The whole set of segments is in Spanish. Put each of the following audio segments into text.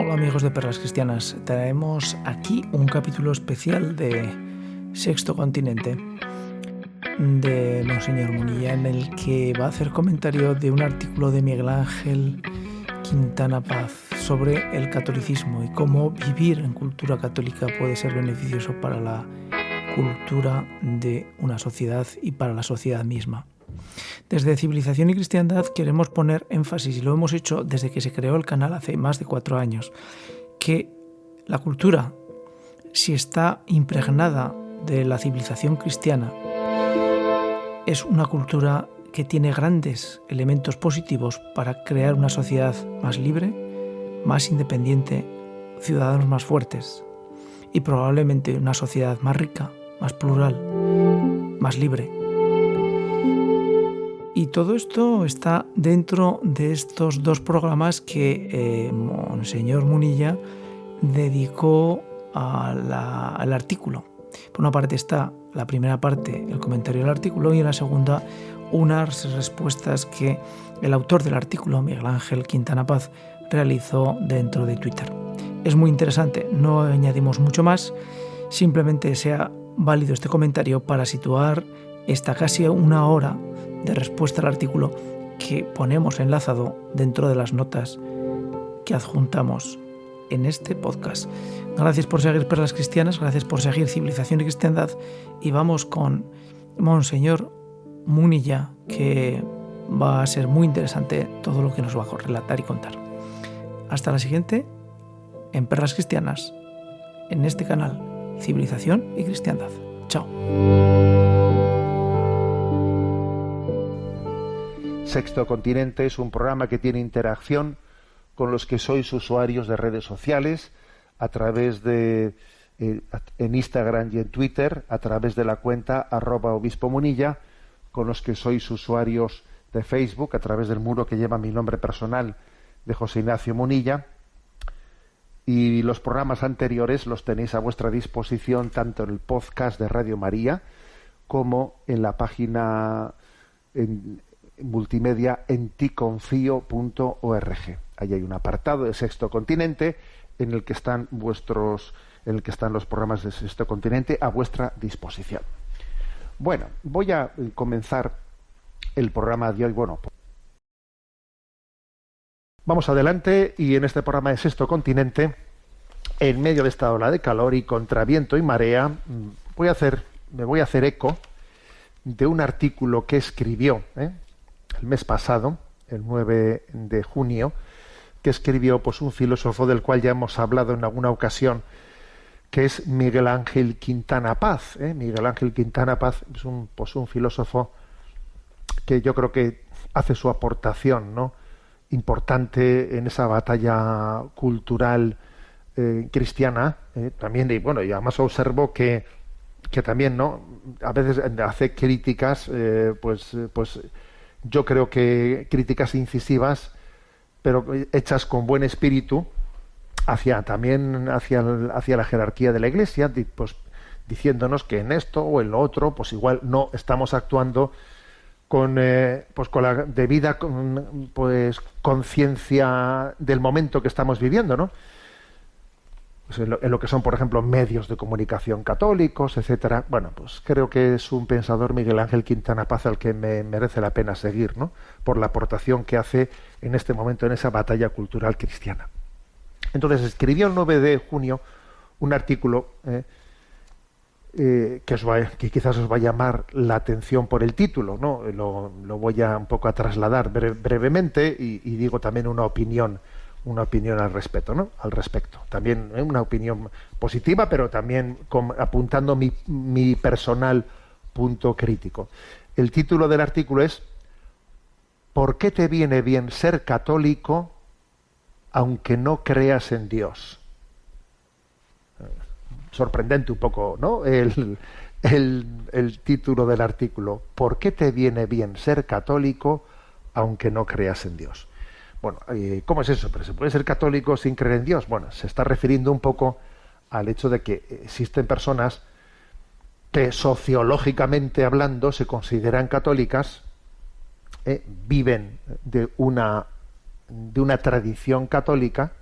Hola amigos de Perlas Cristianas, traemos aquí un capítulo especial de Sexto Continente de Monseñor Munilla, en el que va a hacer comentario de un artículo de Miguel Ángel Quintana Paz sobre el catolicismo y cómo vivir en cultura católica puede ser beneficioso para la cultura de una sociedad y para la sociedad misma. Desde Civilización y Cristiandad queremos poner énfasis, y lo hemos hecho desde que se creó el canal hace más de 4 años, que la cultura, si está impregnada de la civilización cristiana, es una cultura que tiene grandes elementos positivos para crear una sociedad más libre, más independiente, ciudadanos más fuertes y probablemente una sociedad más rica, más plural, más libre. Y todo esto está dentro de estos 2 programas que Monseñor Munilla dedicó al artículo. Por una parte está la primera parte, el comentario del artículo, y en la segunda unas respuestas que el autor del artículo, Miguel Ángel Quintana Paz, realizó dentro de Twitter. Es muy interesante, no añadimos mucho más, simplemente sea válido este comentario para situar esta casi 1 hora de respuesta al artículo que ponemos enlazado dentro de las notas que adjuntamos en este podcast. Gracias por seguir Perlas Cristianas, gracias por seguir Civilización y Cristiandad, y vamos con Monseñor Munilla, que va a ser muy interesante todo lo que nos va a relatar y contar. Hasta la siguiente en Perlas Cristianas, en este canal Civilización y Cristiandad. Chao. Sexto Continente es un programa que tiene interacción con los que sois usuarios de redes sociales a través de en Instagram y en Twitter, a través de la cuenta @obispomunilla, con los que sois usuarios de Facebook a través del muro que lleva mi nombre personal de José Ignacio Munilla, y los programas anteriores los tenéis a vuestra disposición tanto en el podcast de Radio María como en la página multimedia enticonfio.org. Ahí hay un apartado de Sexto Continente en el que están los programas de Sexto Continente a vuestra disposición. Bueno, voy a comenzar el programa de hoy. Vamos adelante, y en este programa de Sexto Continente, en medio de esta ola de calor y contra viento y marea, me voy a hacer eco de un artículo que escribió el mes pasado, el 9 de junio, que escribió un filósofo del cual ya hemos hablado en alguna ocasión, que es Miguel Ángel Quintana Paz. Miguel Ángel Quintana Paz es un filósofo que yo creo que hace su aportación, ¿no?, importante en esa batalla cultural cristiana, también, y además observo que también, ¿no?, a veces hace críticas, yo creo que críticas incisivas, pero hechas con buen espíritu hacia la jerarquía de la Iglesia, diciéndonos que en esto o en lo otro, igual no estamos actuando con la debida conciencia del momento que estamos viviendo, ¿no? En lo que son, por ejemplo, medios de comunicación católicos, etcétera. Creo que es un pensador, Miguel Ángel Quintana Paz, al que me merece la pena seguir, ¿no?, por la aportación que hace en este momento en esa batalla cultural cristiana. Entonces escribió el 9 de junio un artículo que quizás os va a llamar la atención por el título, ¿no? Lo voy a un poco a trasladar brevemente y digo también una opinión al respecto, ¿no? También una opinión positiva, pero también apuntando mi personal punto crítico. El título del artículo es ¿Por qué te viene bien ser católico aunque no creas en Dios? Sorprendente un poco, ¿no?, el título del artículo. ¿Por qué te viene bien ser católico aunque no creas en Dios? ¿Cómo es eso? ¿Pero se puede ser católico sin creer en Dios? Se está refiriendo un poco al hecho de que existen personas que sociológicamente hablando se consideran católicas, viven de una tradición católica,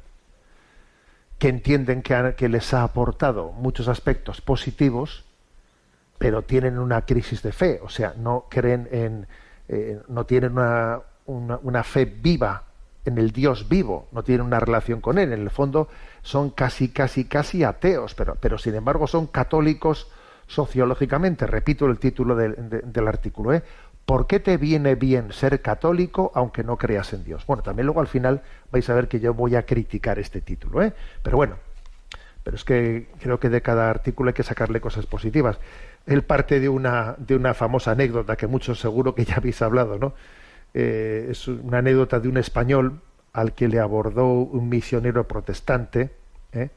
que entienden que les ha aportado muchos aspectos positivos, pero tienen una crisis de fe, o sea, no creen no tienen una fe viva en el Dios vivo, no tienen una relación con él. En el fondo son casi ateos, pero sin embargo son católicos sociológicamente. Repito el título del artículo, ¿eh? ¿Por qué te viene bien ser católico aunque no creas en Dios? Bueno, también luego al final vais a ver que yo voy a criticar este título, ¿eh? Pero bueno, pero es que creo que de cada artículo hay que sacarle cosas positivas. Él parte de una famosa anécdota que muchos seguro que ya habéis hablado, ¿no? Es una anécdota de un español al que le abordó un misionero protestante, ¿eh?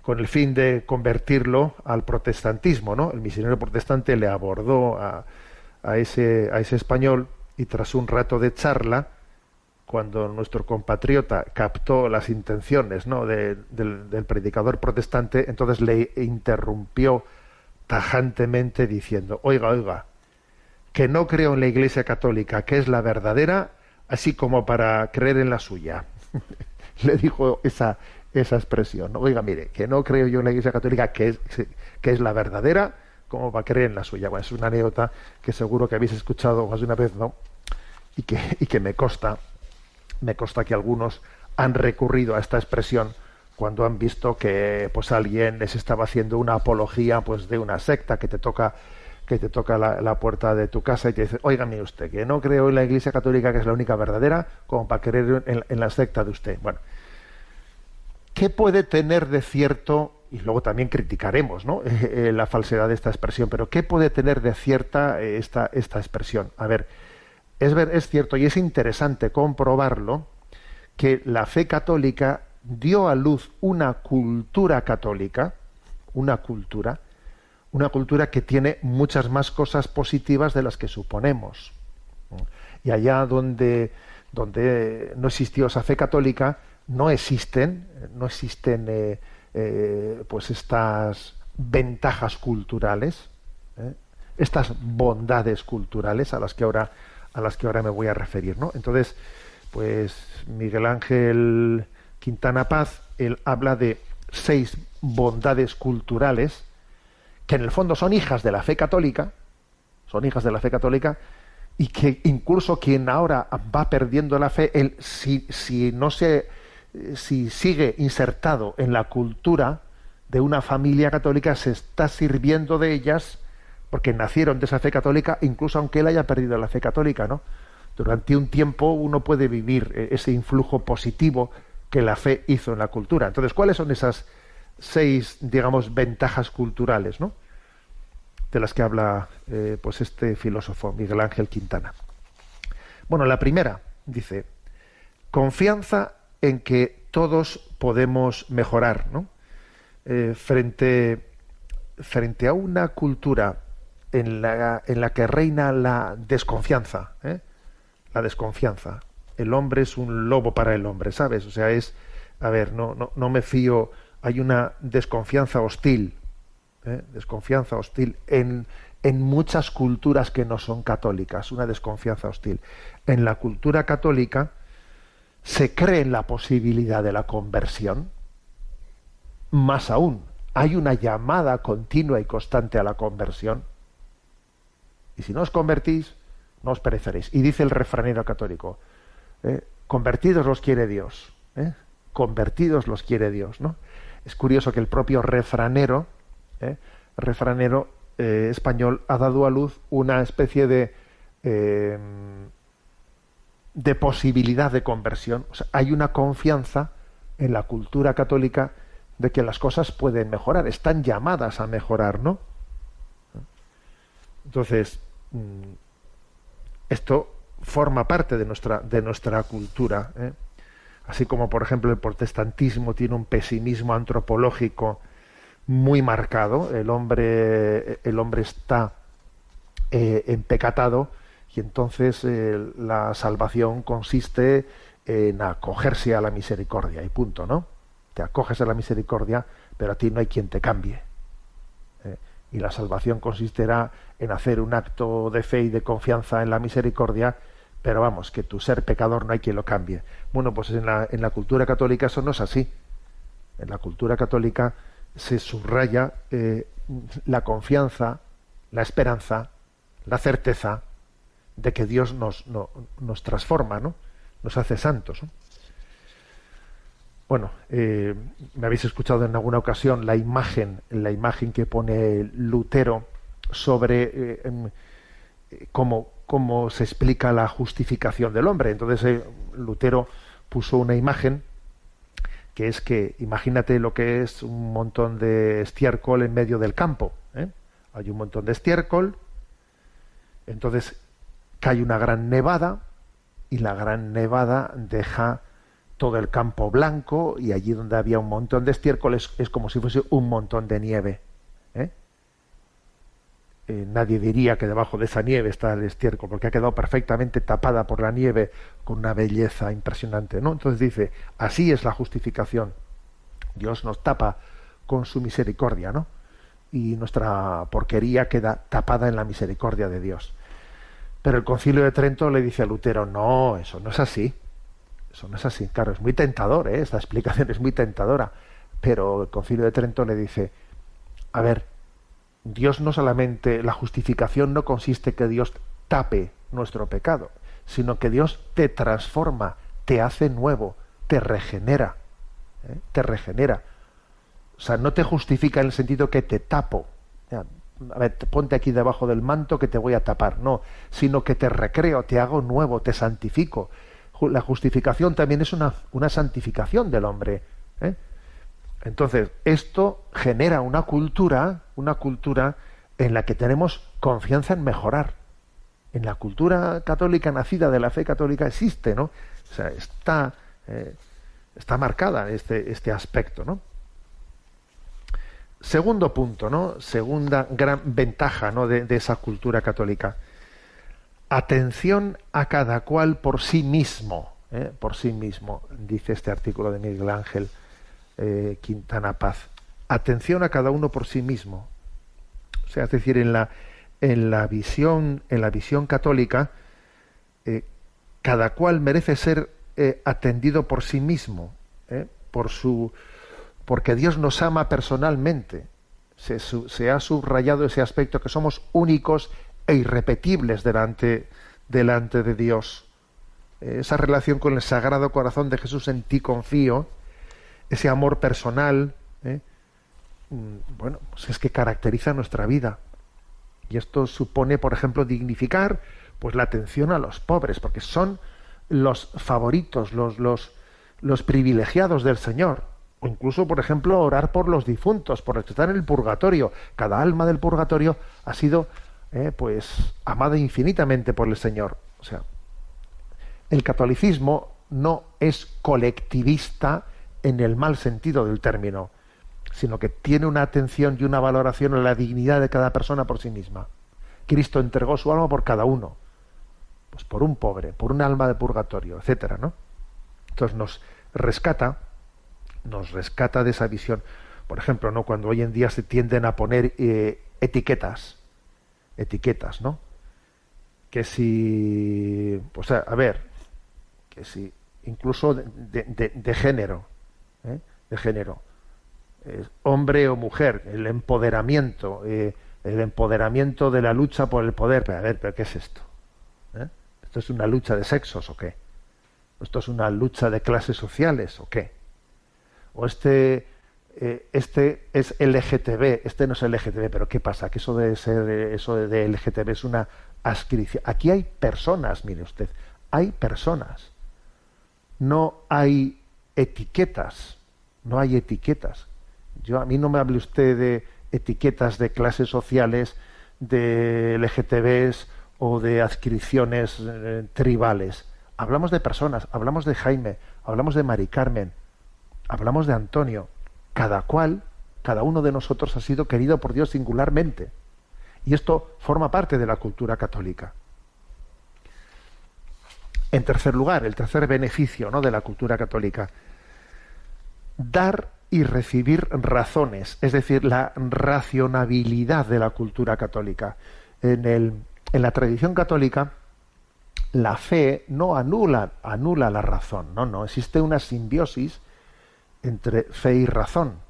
Con el fin de convertirlo al protestantismo, ¿no? El misionero protestante le abordó a ese español, y tras un rato de charla, cuando nuestro compatriota captó las intenciones, ¿no?, del predicador protestante, entonces le interrumpió tajantemente diciendo: oiga, que no creo en la Iglesia Católica, que es la verdadera, así como para creer en la suya. Le dijo esa expresión, ¿no? Oiga, mire, que no creo yo en la Iglesia Católica, que es la verdadera, como para creer en la suya. Bueno, es una anécdota que seguro que habéis escuchado más de una vez, ¿no? Y que me consta que algunos han recurrido a esta expresión cuando han visto que pues alguien les estaba haciendo una apología pues de una secta, que te toca la puerta de tu casa y te dice: oiga, mire usted, que no creo en la Iglesia Católica, que es la única verdadera, como para creer en la secta de usted. Bueno, ¿qué puede tener de cierto? Y luego también criticaremos, ¿no?, la falsedad de esta expresión, pero ¿qué puede tener de cierta esta expresión? A ver, es cierto y es interesante comprobarlo, que la fe católica dio a luz una cultura católica, una cultura que tiene muchas más cosas positivas de las que suponemos. Y allá donde no existió esa fe católica, no existen pues estas ventajas culturales, estas bondades culturales a las que ahora me voy a referir, ¿no? Entonces, pues Miguel Ángel Quintana Paz, él habla de 6 bondades culturales que en el fondo son hijas de la fe católica, y que incluso quien ahora va perdiendo la fe, él, si sigue insertado en la cultura de una familia católica, se está sirviendo de ellas porque nacieron de esa fe católica, incluso aunque él haya perdido la fe católica, ¿no? Durante un tiempo uno puede vivir ese influjo positivo que la fe hizo en la cultura. Entonces, ¿cuáles son esas 6, digamos, ventajas culturales, ¿no?, de las que habla pues este filósofo Miguel Ángel Quintana? Bueno, la primera dice: confianza en que todos podemos mejorar, ¿no? Frente a una cultura en la que reina la desconfianza, la desconfianza. El hombre es un lobo para el hombre, ¿sabes? O sea, no me fío. Hay una desconfianza hostil, desconfianza hostil en muchas culturas que no son católicas, una desconfianza hostil. En la cultura católica se cree en la posibilidad de la conversión. Más aún, hay una llamada continua y constante a la conversión. Y si no os convertís, no os pereceréis. Y dice el refranero católico: convertidos los quiere Dios. Convertidos los quiere Dios, ¿no? Es curioso que el propio refranero español ha dado a luz una especie de posibilidad de conversión. O sea, hay una confianza en la cultura católica de que las cosas pueden mejorar, están llamadas a mejorar, ¿no? Entonces, esto forma parte de nuestra cultura, así como, por ejemplo, el protestantismo tiene un pesimismo antropológico muy marcado. El hombre está empecatado, y entonces la salvación consiste en acogerse a la misericordia y punto, ¿no? Te acoges a la misericordia, pero a ti no hay quien te cambie. Y la salvación consistirá en hacer un acto de fe y de confianza en la misericordia, pero vamos, que tu ser pecador no hay quien lo cambie. Bueno, pues en la cultura católica eso no es así. En la cultura católica se subraya la confianza, la esperanza, la certeza de que Dios nos transforma, ¿no? Nos hace santos, ¿no? Bueno, me habéis escuchado en alguna ocasión la imagen que pone Lutero sobre cómo se explica la justificación del hombre. Entonces Lutero puso una imagen que es que imagínate lo que es un montón de estiércol en medio del campo, ¿eh? Hay un montón de estiércol, entonces cae una gran nevada y la gran nevada deja todo el campo blanco y allí donde había un montón de estiércol es como si fuese un montón de nieve, ¿eh? Nadie diría que debajo de esa nieve está el estiércol porque ha quedado perfectamente tapada por la nieve con una belleza impresionante, ¿no? Entonces dice, así es la justificación. Dios nos tapa con su misericordia, ¿no? Y nuestra porquería queda tapada en la misericordia de Dios. Pero el Concilio de Trento le dice a Lutero, no, eso no es así. Eso no es así. Claro, es muy tentador, ¿eh? Esta explicación es muy tentadora. Pero el Concilio de Trento le dice, a ver, Dios no solamente, la justificación no consiste que Dios tape nuestro pecado, sino que Dios te transforma, te hace nuevo, te regenera, ¿eh? Te regenera. O sea, no te justifica en el sentido que te tapo. A ver, ponte aquí debajo del manto que te voy a tapar. No, sino que te recreo, te hago nuevo, te santifico. La justificación también es una santificación del hombre, ¿eh? Entonces, esto genera una cultura en la que tenemos confianza en mejorar. En la cultura católica nacida de la fe católica existe, ¿no? O sea, está marcada este aspecto, ¿no? Segundo punto, ¿no? Segunda gran ventaja, ¿no? de esa cultura católica. Atención a cada cual por sí mismo, por sí mismo, dice este artículo de Miguel Ángel Quintana Paz. Atención a cada uno por sí mismo. O sea, es decir, en la visión católica, cada cual merece ser atendido por sí mismo, porque Dios nos ama personalmente. Se ha subrayado ese aspecto que somos únicos e irrepetibles delante de Dios. Esa relación con el Sagrado Corazón de Jesús, en ti confío, ese amor personal, bueno, pues es que caracteriza nuestra vida. Y esto supone, por ejemplo, dignificar pues la atención a los pobres, porque son los favoritos, los privilegiados del Señor. O incluso, por ejemplo, orar por los difuntos, por los que están en el purgatorio. Cada alma del purgatorio ha sido pues amada infinitamente por el Señor. O sea, el catolicismo no es colectivista en el mal sentido del término, sino que tiene una atención y una valoración a la dignidad de cada persona por sí misma. Cristo entregó su alma por cada uno, pues por un pobre, por un alma de purgatorio, etcétera, ¿no? Entonces nos rescata de esa visión. Por ejemplo, ¿no? Cuando hoy en día se tienden a poner etiquetas, ¿no? Que si, pues a ver, que si incluso de género, de género, hombre o mujer, el empoderamiento de la lucha por el poder. Pero a ver, ¿pero qué es esto? ¿Esto es una lucha de sexos o qué? ¿Esto es una lucha de clases sociales o qué? O este es LGTB, este no es LGTB, pero ¿qué pasa? Que eso de LGTB es una adscripción. Aquí hay personas, mire usted, hay personas. No hay etiquetas, A mí no me hable usted de etiquetas de clases sociales, de LGTBs o de adscripciones tribales. Hablamos de personas, hablamos de Jaime, hablamos de Mari Carmen, hablamos de Antonio. Cada uno de nosotros ha sido querido por Dios singularmente. Y esto forma parte de la cultura católica. En tercer lugar, el tercer beneficio, ¿no?, de la cultura católica: dar y recibir razones, es decir, la racionabilidad de la cultura católica. En la tradición católica, la fe no anula la razón, no, existe una simbiosis entre fe y razón.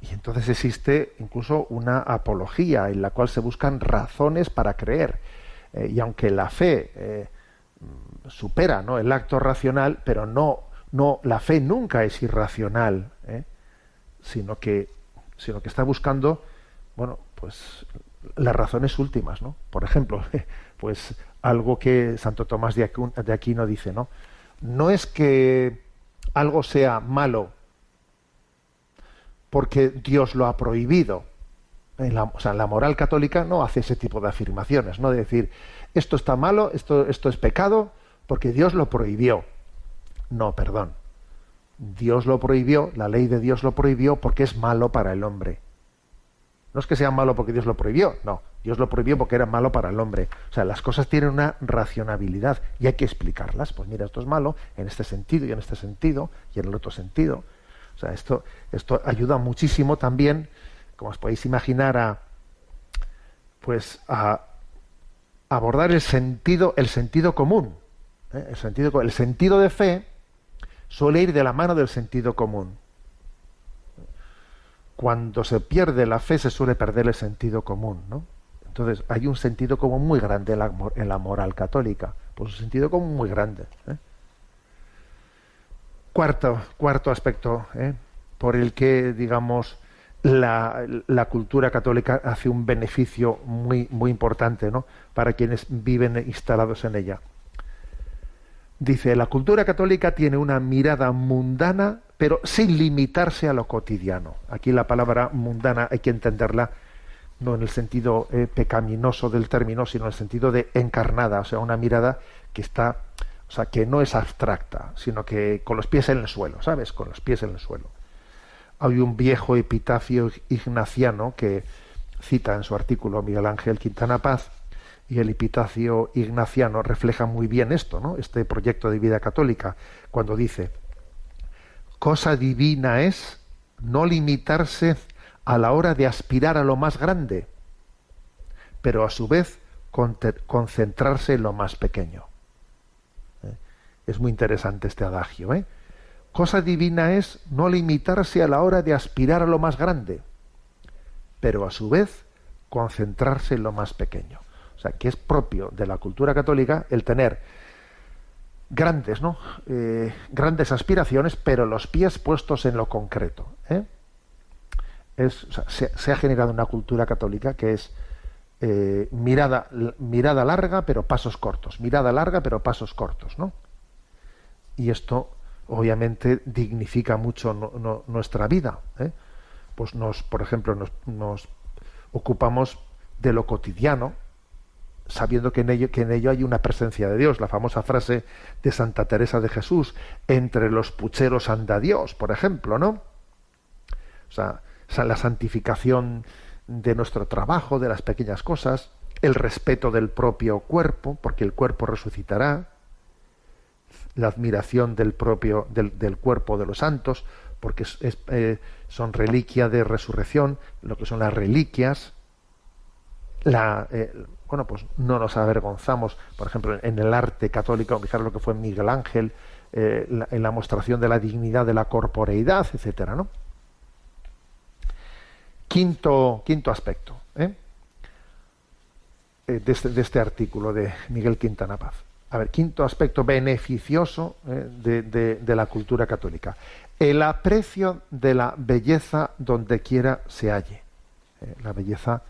Y entonces existe incluso una apología en la cual se buscan razones para creer. Y aunque la fe supera, ¿no?, el acto racional, pero no, la fe nunca es irracional, sino que está buscando, bueno, pues las razones últimas, ¿no? Por ejemplo, pues algo que Santo Tomás de Aquino dice, ¿no? No es que algo sea malo porque Dios lo ha prohibido. O sea, la moral católica no hace ese tipo de afirmaciones, no de decir, esto está malo, esto es pecado, porque Dios lo prohibió. No, perdón. Dios lo prohibió, la ley de Dios lo prohibió porque es malo para el hombre. No es que sea malo porque Dios lo prohibió, no. Dios lo prohibió porque era malo para el hombre. O sea, las cosas tienen una racionalidad y hay que explicarlas. Pues mira, esto es malo en este sentido y en este sentido y en el otro sentido. O sea, esto ayuda muchísimo también, como os podéis imaginar, a abordar el sentido común. El sentido de fe suele ir de la mano del sentido común. Cuando se pierde la fe se suele perder el sentido común, ¿no? Entonces hay un sentido común muy grande en la moral católica, pues un sentido común muy grande. Cuarto aspecto, por el que, digamos, la cultura católica hace un beneficio muy, muy importante, ¿no?, para quienes viven instalados en ella. Dice, la cultura católica tiene una mirada mundana, pero sin limitarse a lo cotidiano. Aquí la palabra mundana hay que entenderla no en el sentido pecaminoso del término, sino en el sentido de encarnada, o sea, una mirada que está, o sea, que no es abstracta, sino que con los pies en el suelo, ¿sabes? Con los pies en el suelo. Hay un viejo epitafio ignaciano que cita en su artículo Miguel Ángel Quintana Paz, y el epitafio ignaciano refleja muy bien esto, ¿no?, este proyecto de vida católica, cuando dice: cosa divina es no limitarse a la hora de aspirar a lo más grande, pero a su vez concentrarse en lo más pequeño. Es muy interesante este adagio, Cosa divina es no limitarse a la hora de aspirar a lo más grande, pero a su vez concentrarse en lo más pequeño. O sea, que es propio de la cultura católica el tener grandes, ¿no?, grandes aspiraciones, pero los pies puestos en lo concreto. O sea, se ha generado una cultura católica que es mirada larga, pero pasos cortos. Mirada larga, pero pasos cortos, ¿no? Y esto, obviamente, dignifica mucho nuestra vida. Pues por ejemplo, nos ocupamos de lo cotidiano, sabiendo que en ello hay una presencia de Dios. La famosa frase de Santa Teresa de Jesús: entre los pucheros anda Dios, por ejemplo, ¿no? O sea, la santificación de nuestro trabajo, de las pequeñas cosas, el respeto del propio cuerpo, porque el cuerpo resucitará, la admiración del cuerpo de los santos, porque son reliquia de resurrección, lo que son las reliquias. Bueno, pues no nos avergonzamos, por ejemplo, en el arte católico, fijaros lo que fue Miguel Ángel, en la mostración de la dignidad de la corporeidad, etcétera, ¿no? Quinto aspecto de este artículo de Miguel Quintana Paz. A ver, quinto aspecto beneficioso de la cultura católica: el aprecio de la belleza donde quiera se halle. La belleza,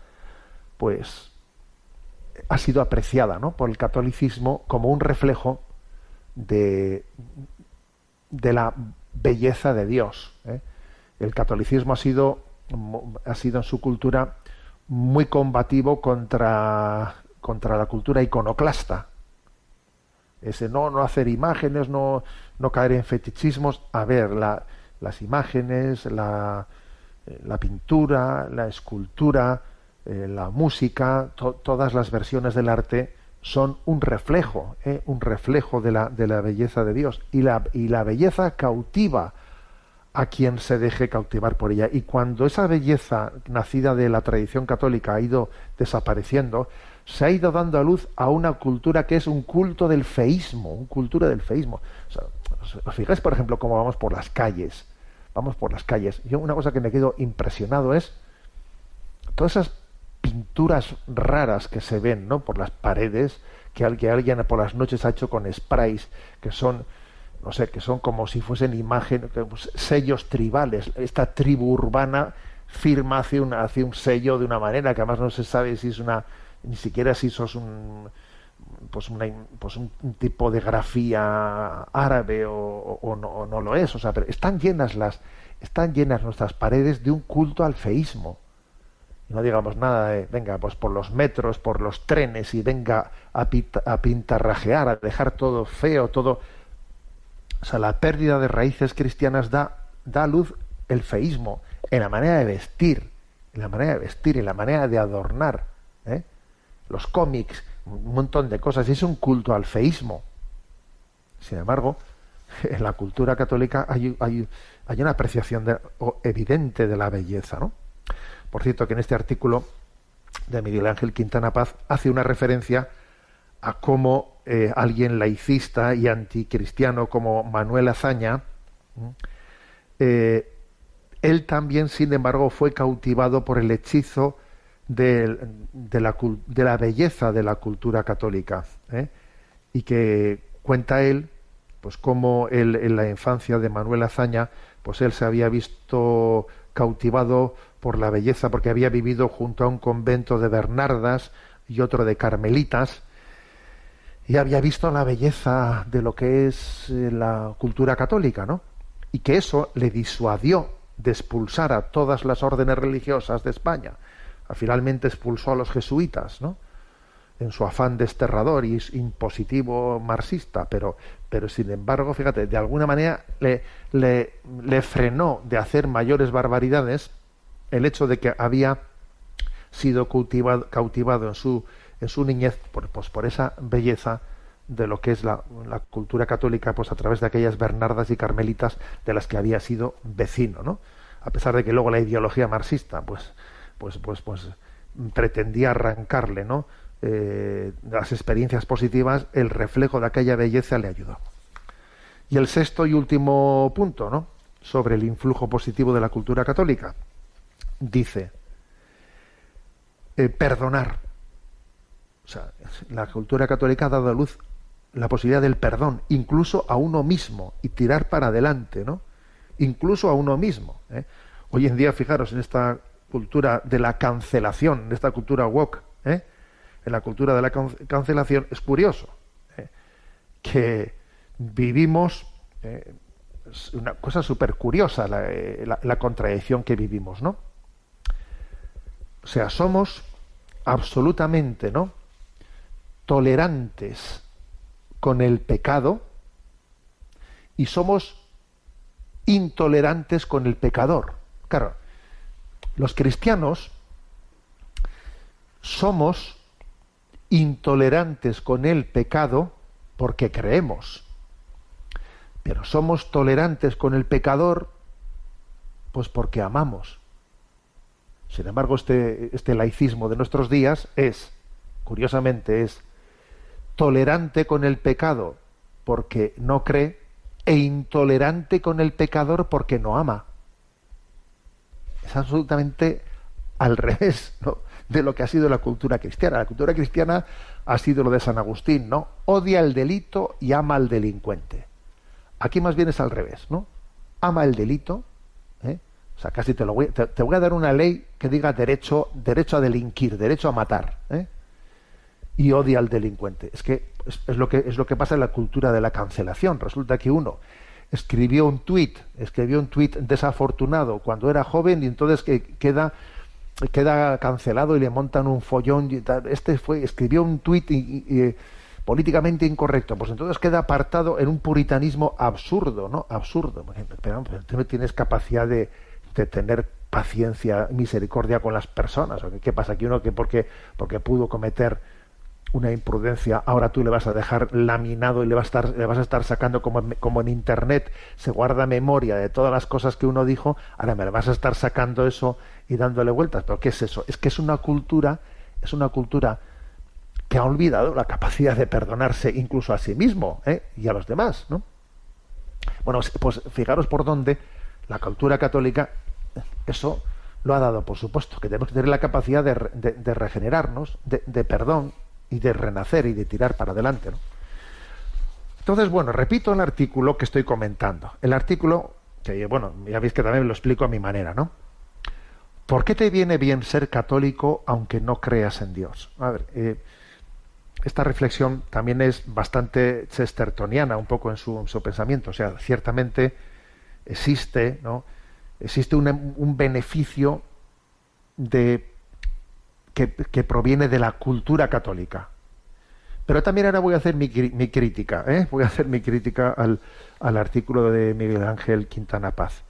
pues, ha sido apreciada, ¿no?, por el catolicismo como un reflejo de la belleza de Dios. El catolicismo ha sido en su cultura muy combativo contra la cultura iconoclasta. Ese no hacer imágenes, no caer en fetichismos. A ver, las imágenes, la pintura, la escultura, la música, todas las versiones del arte son un reflejo de la belleza de Dios, y la belleza cautiva a quien se deje cautivar por ella. Y cuando esa belleza nacida de la tradición católica ha ido desapareciendo, se ha ido dando a luz a una cultura que es un culto del feísmo, una cultura del feísmo. O sea, ¿Os fijáis, por ejemplo, cómo vamos por las calles? Vamos por las calles. Yo una cosa que me quedo impresionado es todas esas pinturas raras que se ven, ¿no? Por las paredes, que alguien por las noches ha hecho con sprays, que son, no sé, que son como si fuesen imágenes, sellos tribales. Esta tribu urbana firma hace un sello de una manera que además no se sabe si es una, ni siquiera si eso es un, pues un tipo de grafía árabe o no lo es. O sea, pero están llenas nuestras paredes de un culto al feísmo. Y no digamos nada de, venga, pues por los metros, por los trenes, y venga a pintarrajear, a dejar todo feo, todo. O sea, la pérdida de raíces cristianas da a luz el feísmo en la manera de vestir, en la manera de vestir, en la manera de adornar, ¿eh? Los cómics, un montón de cosas, y es un culto al feísmo. Sin embargo, en la cultura católica hay una apreciación evidente de la belleza, ¿no? Por cierto, que en este artículo de Miguel Ángel Quintana Paz hace una referencia a cómo alguien laicista y anticristiano como Manuel Azaña, él también, sin embargo, fue cautivado por el hechizo de la belleza de la cultura católica, ¿eh? Y que cuenta él, pues cómo él, en la infancia de Manuel Azaña, pues él se había visto cautivado por la belleza, porque había vivido junto a un convento de Bernardas y otro de Carmelitas, y había visto la belleza de lo que es la cultura católica, ¿no? Y que eso le disuadió de expulsar a todas las órdenes religiosas de España. Finalmente expulsó a los jesuitas, ¿no? En su afán desterrador y impositivo marxista, pero sin embargo, fíjate, de alguna manera le frenó de hacer mayores barbaridades el hecho de que había sido cautivado en su niñez por esa belleza de lo que es la cultura católica, pues a través de aquellas Bernardas y Carmelitas de las que había sido vecino, ¿no? A pesar de que luego la ideología marxista pues pretendía arrancarle, ¿no? Las experiencias positivas, el reflejo de aquella belleza le ayudó. Y el sexto y último punto, ¿no?, sobre el influjo positivo de la cultura católica, dice perdonar. O sea, la cultura católica ha dado a luz la posibilidad del perdón, incluso a uno mismo, y tirar para adelante, ¿no? Incluso a uno mismo, ¿eh? Hoy en día, fijaros, en esta cultura de la cancelación, en esta cultura woke, ¿eh? En la cultura de la cancelación, es curioso, que vivimos, es una cosa súper curiosa la contradicción que vivimos, ¿no? O sea, somos absolutamente, ¿no?, tolerantes con el pecado y somos intolerantes con el pecador. Claro, los cristianos somos intolerantes con el pecado porque creemos, pero somos tolerantes con el pecador pues porque amamos. Sin embargo, este laicismo de nuestros días curiosamente, es tolerante con el pecado porque no cree e intolerante con el pecador porque no ama. Es absolutamente al revés, ¿no?, de lo que ha sido la cultura cristiana. La cultura cristiana ha sido lo de San Agustín, ¿no? Odia el delito y ama al delincuente. Aquí más bien es al revés, ¿no? Ama el delito, ¿eh? O sea, casi te voy a dar una ley que diga derecho a delinquir, derecho a matar, ¿eh? Y odia al delincuente. Es que es lo que pasa en la cultura de la cancelación. Resulta que uno escribió un tuit desafortunado cuando era joven y entonces queda cancelado y le montan un follón. Escribió un tuit políticamente incorrecto, pues entonces queda apartado en un puritanismo absurdo, ¿no? Absurdo. Pero tú no tienes capacidad de tener paciencia, misericordia con las personas. ¿Qué pasa? Que uno que porque pudo cometer una imprudencia, ahora tú le vas a dejar laminado y le vas a estar sacando como en internet se guarda memoria de todas las cosas que uno dijo, ahora me le vas a estar sacando eso y dándole vueltas. ¿Pero qué es eso? Es que es una cultura que ha olvidado la capacidad de perdonarse incluso a sí mismo, ¿eh?, y a los demás, ¿no? Bueno, pues fijaros por dónde la cultura católica eso lo ha dado, por supuesto, que tenemos que tener la capacidad de regenerarnos, de perdón y de renacer y de tirar para adelante, ¿no? Entonces, bueno, repito el artículo que estoy comentando. El artículo, que bueno, ya veis que también lo explico a mi manera, ¿no? ¿Por qué te viene bien ser católico aunque no creas en Dios? A ver, esta reflexión también es bastante chestertoniana, un poco en su pensamiento. O sea, ciertamente existe, ¿no? Existe un beneficio que proviene de la cultura católica. Pero también ahora voy a hacer mi crítica, ¿eh? Voy a hacer mi crítica al artículo de Miguel Ángel Quintana Paz.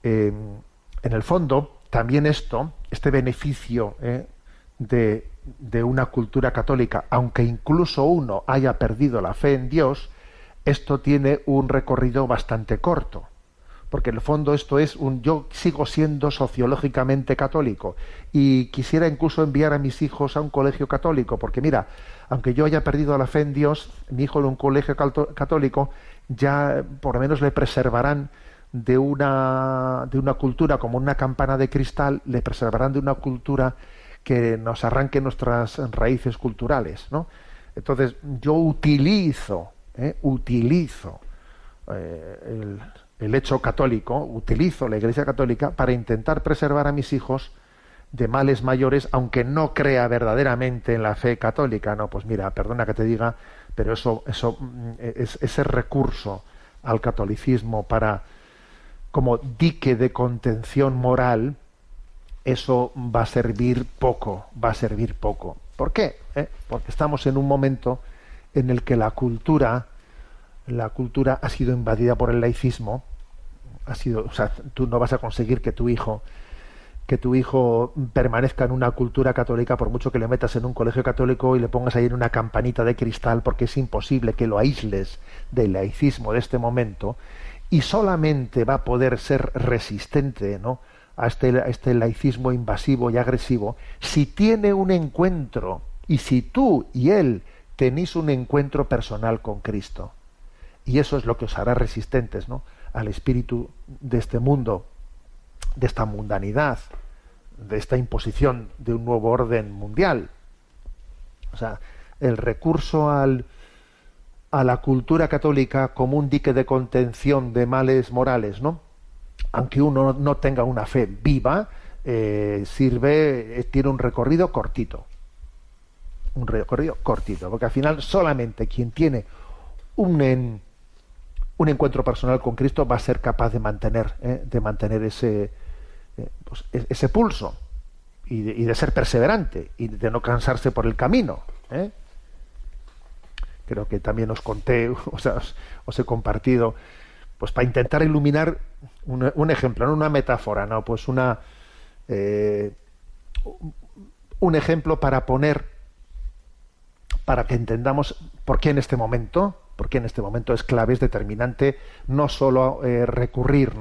En el fondo, también este beneficio de una cultura católica, aunque incluso uno haya perdido la fe en Dios, esto tiene un recorrido bastante corto. Porque en el fondo esto es yo sigo siendo sociológicamente católico y quisiera incluso enviar a mis hijos a un colegio católico, porque mira, aunque yo haya perdido la fe en Dios, mi hijo en un colegio católico ya por lo menos le preservarán de una cultura como una campana de cristal, le preservarán de una cultura que nos arranque nuestras raíces culturales, ¿no? Entonces yo utilizo el hecho católico, utilizo la Iglesia católica para intentar preservar a mis hijos de males mayores, aunque no crea verdaderamente en la fe católica. No, pues mira, perdona que te diga, pero ese recurso al catolicismo como dique de contención moral, eso va a servir poco. ¿Por qué? Porque estamos en un momento en el que la cultura ha sido invadida por el laicismo. O sea, tú no vas a conseguir que tu hijo permanezca en una cultura católica por mucho que le metas en un colegio católico y le pongas ahí en una campanita de cristal, porque es imposible que lo aísles del laicismo de este momento, y solamente va a poder ser resistente, ¿no?, a este laicismo invasivo y agresivo si tiene un encuentro, y si tú y él tenéis un encuentro personal con Cristo. Y eso es lo que os hará resistentes, ¿no?, al espíritu de este mundo, de esta mundanidad, de esta imposición de un nuevo orden mundial. O sea, el recurso a la cultura católica como un dique de contención de males morales, ¿no?, aunque uno no tenga una fe viva, tiene un recorrido cortito. Porque al final solamente quien tiene un encuentro personal con Cristo va a ser capaz de mantener ese pulso y de ser perseverante y de no cansarse por el camino. Creo que también os conté, os he compartido, pues para intentar iluminar un ejemplo, no una metáfora, no, pues un ejemplo para que entendamos por qué en este momento es clave, es determinante no solo recurrir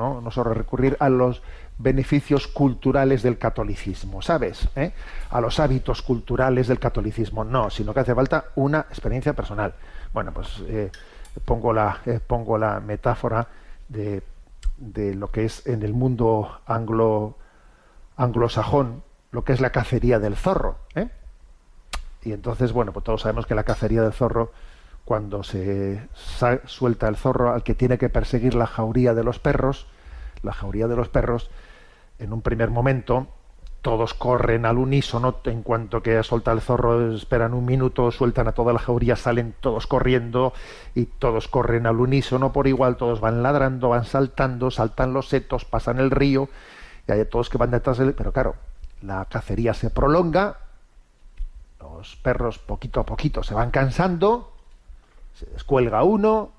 a los beneficios culturales del catolicismo, ¿sabes? A los hábitos culturales del catolicismo, no, sino que hace falta una experiencia personal. Bueno, pues pongo la metáfora de lo que es en el mundo anglosajón, lo que es la cacería del zorro, Y entonces, bueno, pues todos sabemos que la cacería del zorro, cuando se suelta el zorro al que tiene que perseguir la jauría de los perros, en un primer momento todos corren al unísono. En cuanto que suelta el zorro, esperan un minuto, sueltan a toda la jauría, salen todos corriendo y todos corren al unísono por igual, todos van ladrando, van saltando, saltan los setos, pasan el río y hay todos que van detrás de él. Pero claro, la cacería se prolonga, los perros poquito a poquito se van cansando, se descuelga uno,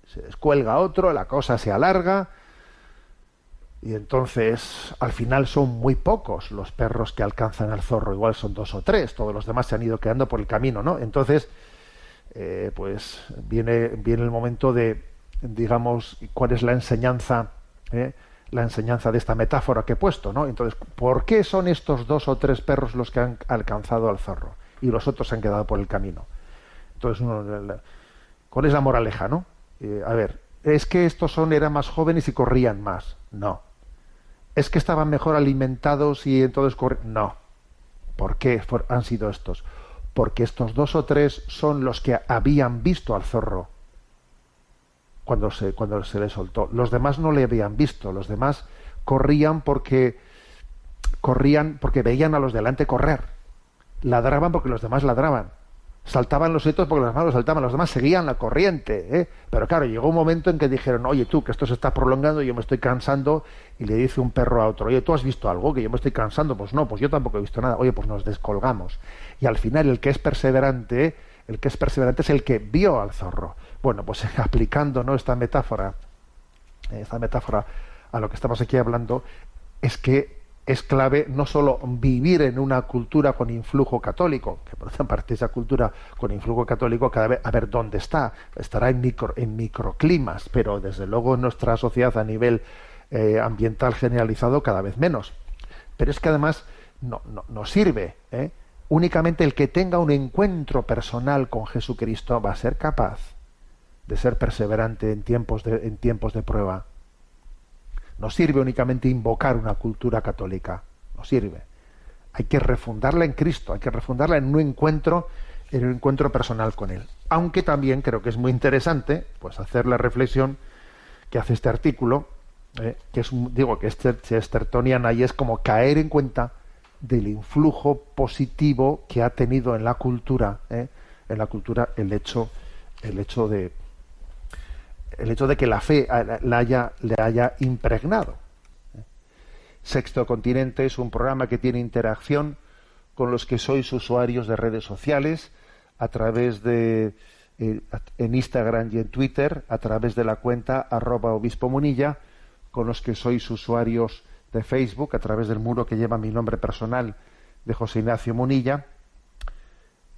se descuelga otro, la cosa se alarga y entonces al final son muy pocos los perros que alcanzan al zorro, igual son 2 o 3, todos los demás se han ido quedando por el camino, ¿no? Entonces pues viene el momento de, digamos, cuál es la enseñanza de esta metáfora que he puesto, ¿no? Entonces, ¿por qué son estos 2 o 3 perros los que han alcanzado al zorro y los otros se han quedado por el camino? Entonces, ¿cuál es la moraleja, no? A ver, es que eran más jóvenes y corrían más. No. Es que estaban mejor alimentados y entonces corrían. No. ¿Por qué han sido estos? Porque estos 2 o 3 son los que habían visto al zorro cuando se le soltó. Los demás no le habían visto. Los demás corrían porque veían a los delante correr. Ladraban porque los demás ladraban. Saltaban los otros porque los demás los saltaban. Los demás seguían la corriente, ¿eh? Pero claro, llegó un momento en que dijeron, oye tú, que esto se está prolongando, yo me estoy cansando. Y le dice un perro a otro, oye, ¿tú has visto algo? Que yo me estoy cansando. Pues no, pues yo tampoco he visto nada. Oye, pues nos descolgamos. Y al final el que es perseverante es el que vio al zorro. Bueno, pues aplicando, ¿no?, esta metáfora a lo que estamos aquí hablando, es que es clave no solo vivir en una cultura con influjo católico, que por otra parte esa cultura con influjo católico cada vez, a ver dónde estará en microclimas, pero desde luego en nuestra sociedad a nivel ambiental generalizado cada vez menos. Pero es que además no sirve, ¿eh? Únicamente el que tenga un encuentro personal con Jesucristo va a ser capaz de ser perseverante en tiempos de prueba. No sirve únicamente invocar una cultura católica, no sirve. Hay que refundarla en Cristo, hay que refundarla en un encuentro personal con Él. Aunque también creo que es muy interesante, pues, hacer la reflexión que hace este artículo, que es chestertoniana, y es como caer en cuenta del influjo positivo que ha tenido en la cultura el hecho de que la fe le haya impregnado. Sexto Continente es un programa que tiene interacción con los que sois usuarios de redes sociales a través de en Instagram y en Twitter, a través de la cuenta @obispomunilla, con los que sois usuarios de Facebook a través del muro que lleva mi nombre personal de José Ignacio Munilla.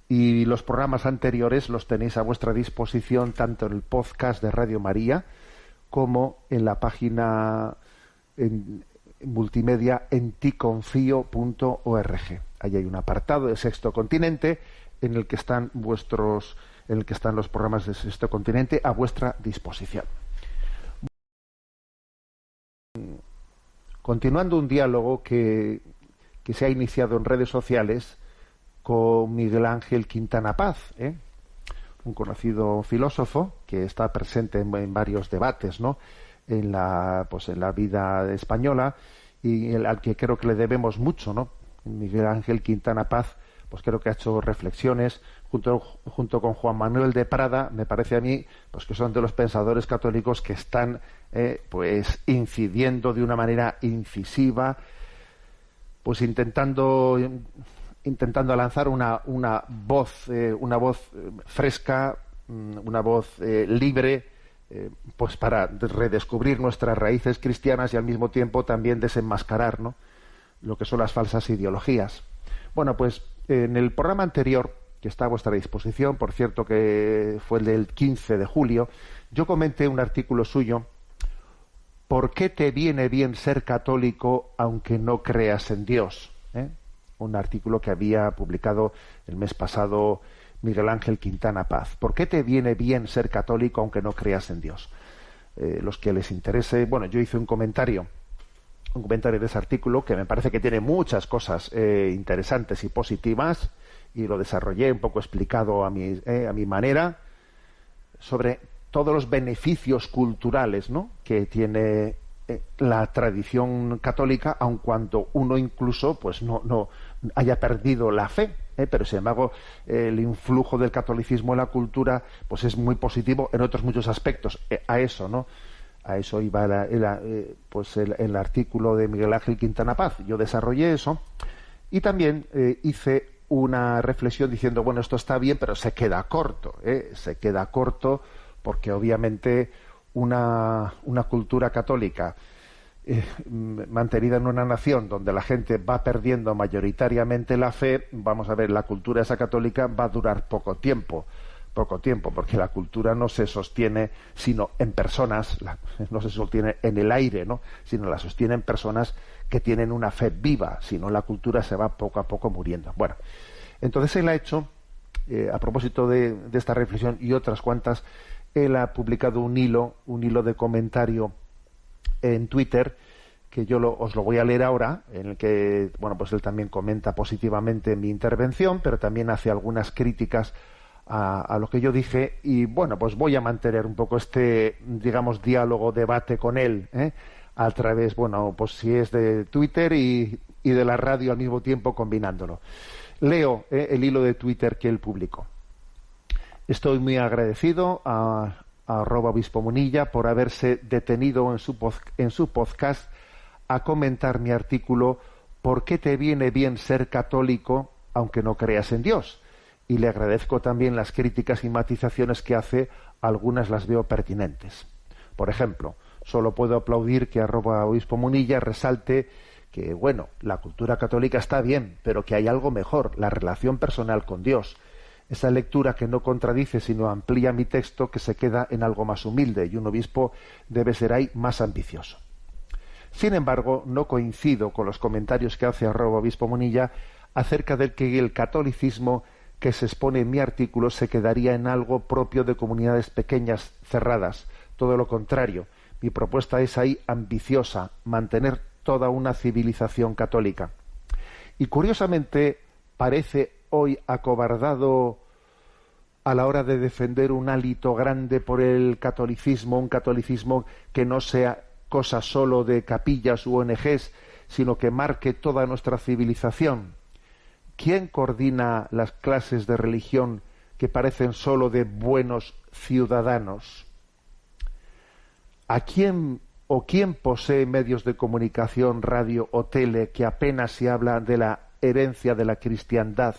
Y los programas anteriores los tenéis a vuestra disposición tanto en el podcast de Radio María como en la página en multimedia en ticonfio.org. Ahí hay un apartado de Sexto Continente en el que están los programas de Sexto Continente a vuestra disposición. Continuando un diálogo que se ha iniciado en redes sociales con Miguel Ángel Quintana Paz, un conocido filósofo que está presente en varios debates, ¿no?, en la vida española, y al que creo que le debemos mucho, ¿no? Miguel Ángel Quintana Paz, pues creo que ha hecho reflexiones junto con Juan Manuel de Prada, me parece a mí, pues que son de los pensadores católicos que están pues incidiendo de una manera incisiva, pues intentando lanzar una voz fresca, una voz libre, pues para redescubrir nuestras raíces cristianas y al mismo tiempo también desenmascarar, ¿no?, lo que son las falsas ideologías. Bueno, pues en el programa anterior, que está a vuestra disposición, por cierto que fue el del 15 de julio, yo comenté un artículo suyo, ¿por qué te viene bien ser católico aunque no creas en Dios? Un artículo que había publicado el mes pasado Miguel Ángel Quintana Paz. ¿Por qué te viene bien ser católico aunque no creas en Dios? Los que les interese, bueno, yo hice un comentario de ese artículo que me parece que tiene muchas cosas interesantes y positivas, y lo desarrollé un poco explicado a mi manera sobre todos los beneficios culturales, ¿no?, que tiene la tradición católica, aun cuando uno incluso pues no haya perdido la fe, pero sin embargo el influjo del catolicismo en la cultura pues es muy positivo en otros muchos aspectos. A eso iba el artículo de Miguel Ángel Quintana Paz. Yo desarrollé eso y también hice una reflexión diciendo, bueno, esto está bien, pero se queda corto, porque obviamente una cultura católica mantenida en una nación donde la gente va perdiendo mayoritariamente la fe, vamos a ver, la cultura esa católica va a durar poco tiempo, porque la cultura no se sostiene sino en personas, no se sostiene en el aire, ¿no?, sino la sostienen personas que tienen una fe viva, si no la cultura se va poco a poco muriendo. Bueno, entonces él ha hecho, a propósito de esta reflexión y otras cuantas, Él ha publicado un hilo de comentario en Twitter, que os lo voy a leer ahora, en el que, bueno, pues él también comenta positivamente mi intervención, pero también hace algunas críticas a lo que yo dije, y bueno, pues voy a mantener un poco este, digamos, diálogo, debate con él, a través, bueno, pues si es de Twitter y de la radio al mismo tiempo, combinándolo. Leo el hilo de Twitter que él publicó. Estoy muy agradecido a @obispo Munilla por haberse detenido en su podcast a comentar mi artículo ¿Por qué te viene bien ser católico aunque no creas en Dios? Y le agradezco también las críticas y matizaciones que hace, algunas las veo pertinentes. Por ejemplo, solo puedo aplaudir que @obispo Munilla resalte que, bueno, la cultura católica está bien, pero que hay algo mejor, la relación personal con Dios. Esa lectura que no contradice, sino amplía mi texto, que se queda en algo más humilde, y un obispo debe ser ahí más ambicioso. Sin embargo, no coincido con los comentarios que hace @obispo Munilla acerca de que el catolicismo que se expone en mi artículo se quedaría en algo propio de comunidades pequeñas, cerradas. Todo lo contrario, mi propuesta es ahí ambiciosa, mantener toda una civilización católica. Y curiosamente parece hoy acobardado a la hora de defender un hálito grande por el catolicismo, un catolicismo que no sea cosa solo de capillas u ONGs, sino que marque toda nuestra civilización. ¿Quién coordina las clases de religión que parecen solo de buenos ciudadanos? ¿A quién posee medios de comunicación, radio o tele, que apenas se habla de la herencia de la cristiandad,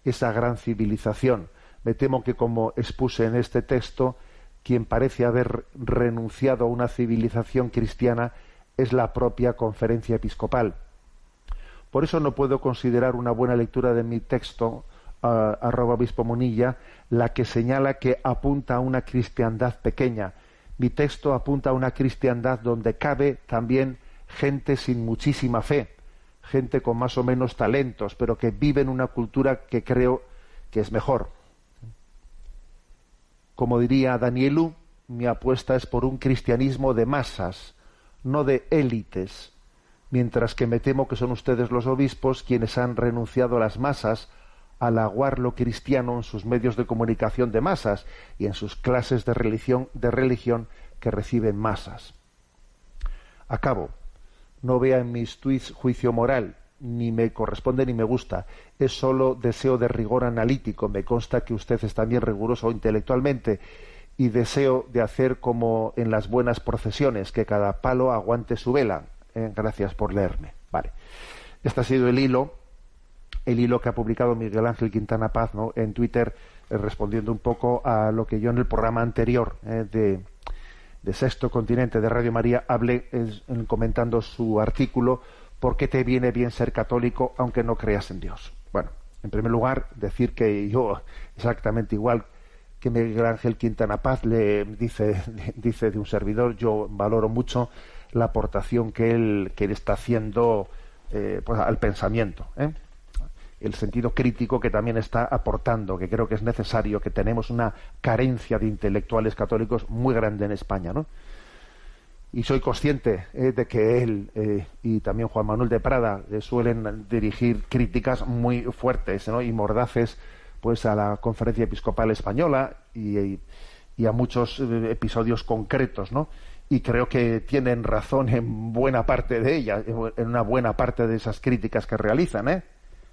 esa gran civilización? Me temo que, como expuse en este texto, quien parece haber renunciado a una civilización cristiana es la propia Conferencia Episcopal. Por eso no puedo considerar una buena lectura de mi texto, @obispo Munilla, la que señala que apunta a una cristiandad pequeña. Mi texto apunta a una cristiandad donde cabe también gente sin muchísima fe, gente con más o menos talentos, pero que vive en una cultura que creo que es mejor. Como diría Danielou, mi apuesta es por un cristianismo de masas, no de élites, mientras que me temo que son ustedes los obispos quienes han renunciado a las masas, al aguar lo cristiano en sus medios de comunicación de masas y en sus clases de religión que reciben masas. Acabo. No vea en mis tuits juicio moral, ni me corresponde ni me gusta. Es solo deseo de rigor analítico. Me consta que usted es también riguroso intelectualmente, y deseo de hacer como en las buenas procesiones, que cada palo aguante su vela. Gracias por leerme. Vale. Este ha sido el hilo que ha publicado Miguel Ángel Quintana Paz, ¿no?, en Twitter, respondiendo un poco a lo que yo en el programa anterior de Sexto Continente de Radio María hablé, comentando su artículo ¿Por qué te viene bien ser católico aunque no creas en Dios? Bueno, en primer lugar, decir que yo, exactamente igual que Miguel Ángel Quintana Paz, le dice de un servidor, yo valoro mucho la aportación que él está haciendo pues al pensamiento, el sentido crítico que también está aportando, que creo que es necesario, que tenemos una carencia de intelectuales católicos muy grande en España, ¿no? Y soy consciente de que él y también Juan Manuel de Prada suelen dirigir críticas muy fuertes, ¿no?, y mordaces, pues a la Conferencia Episcopal Española y a muchos episodios concretos, ¿no? Y creo que tienen razón en buena parte de ellas, en una buena parte de esas críticas que realizan,